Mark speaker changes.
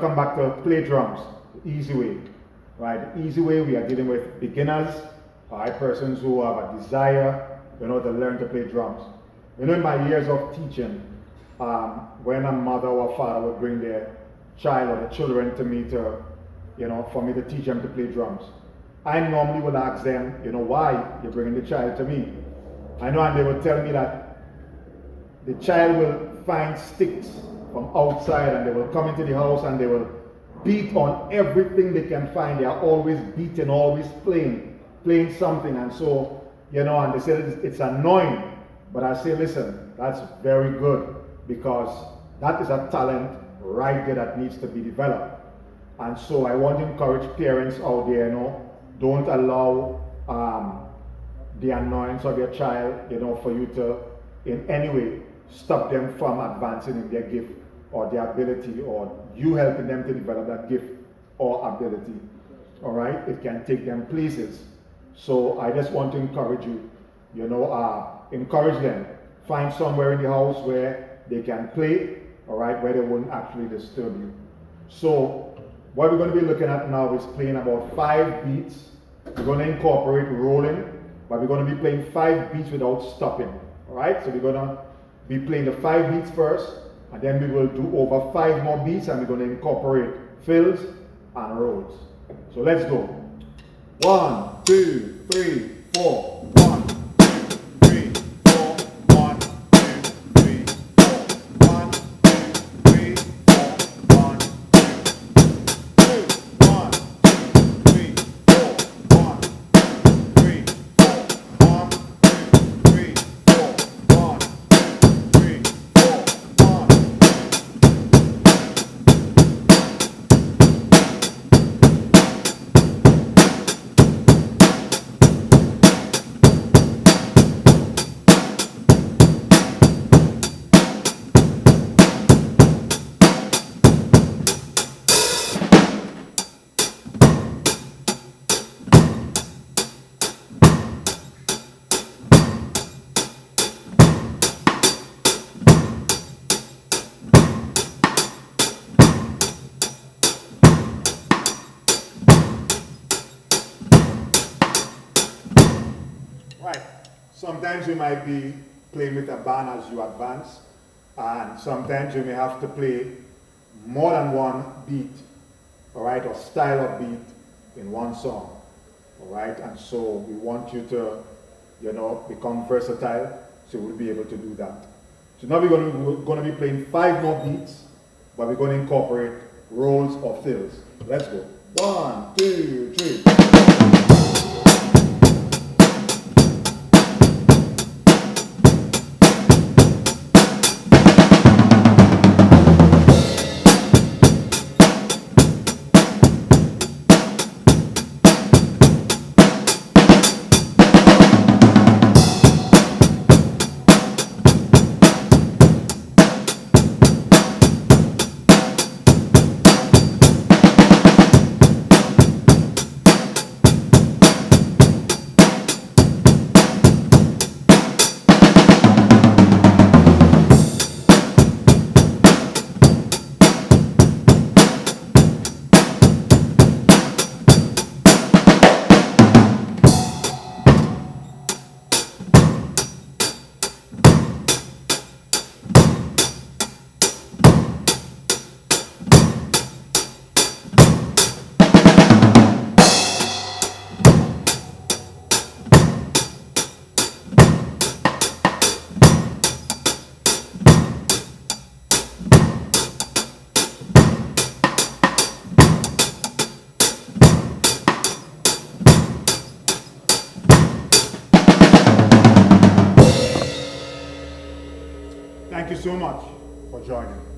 Speaker 1: come back to play drums, the easy way, right? The easy way, we are dealing with beginners, right? Persons who have a desire, to learn to play drums. In my years of teaching, when a mother or father would bring their child or the children to me for me to teach them to play drums, I normally would ask them, why you're bringing the child to me. And they would tell me that the child will find sticks from outside and they will come into the house and they will beat on everything they can find. They are always beating, always playing something. And so, and they say it's annoying. But I say, listen, that's very good, because that is a talent right there that needs to be developed. And so I want to encourage parents out there, don't allow the annoyance of your child, for you to in any way stop them from advancing in their gift or their ability, or you helping them to develop that gift or ability. All right, it can take them places. So I just want to encourage you, encourage them. Find somewhere in the house where they can play, all right, where they won't actually disturb you. So what we're going to be looking at now is playing about 5 beats. We're going to incorporate rolling, but we're going to be playing 5 beats without stopping. All right, so we're going to be playing the 5 beats first, and then we will do over 5 more beats, and we're going to incorporate fills and rolls. So let's go. 1, 2, 3, 4. 1, 2, 3, 4. 1, 2, 3, 4. 1, 2, 3, 4. 1, 2, 1, 2, 3, 4. 1, 2, 3, 4. 1, 2, 3, 4. 1, 2, 3, 4. 1. Right. Sometimes you might be playing with a band as you advance, and sometimes you may have to play more than one beat, all right, or style of beat in one song, all right. And so we want you to, become versatile, so we'll be able to do that. So now we're going to be playing 5 more beats, but we're going to incorporate rolls or fills. Let's go. 1, 2, 3. Thank you so much for joining.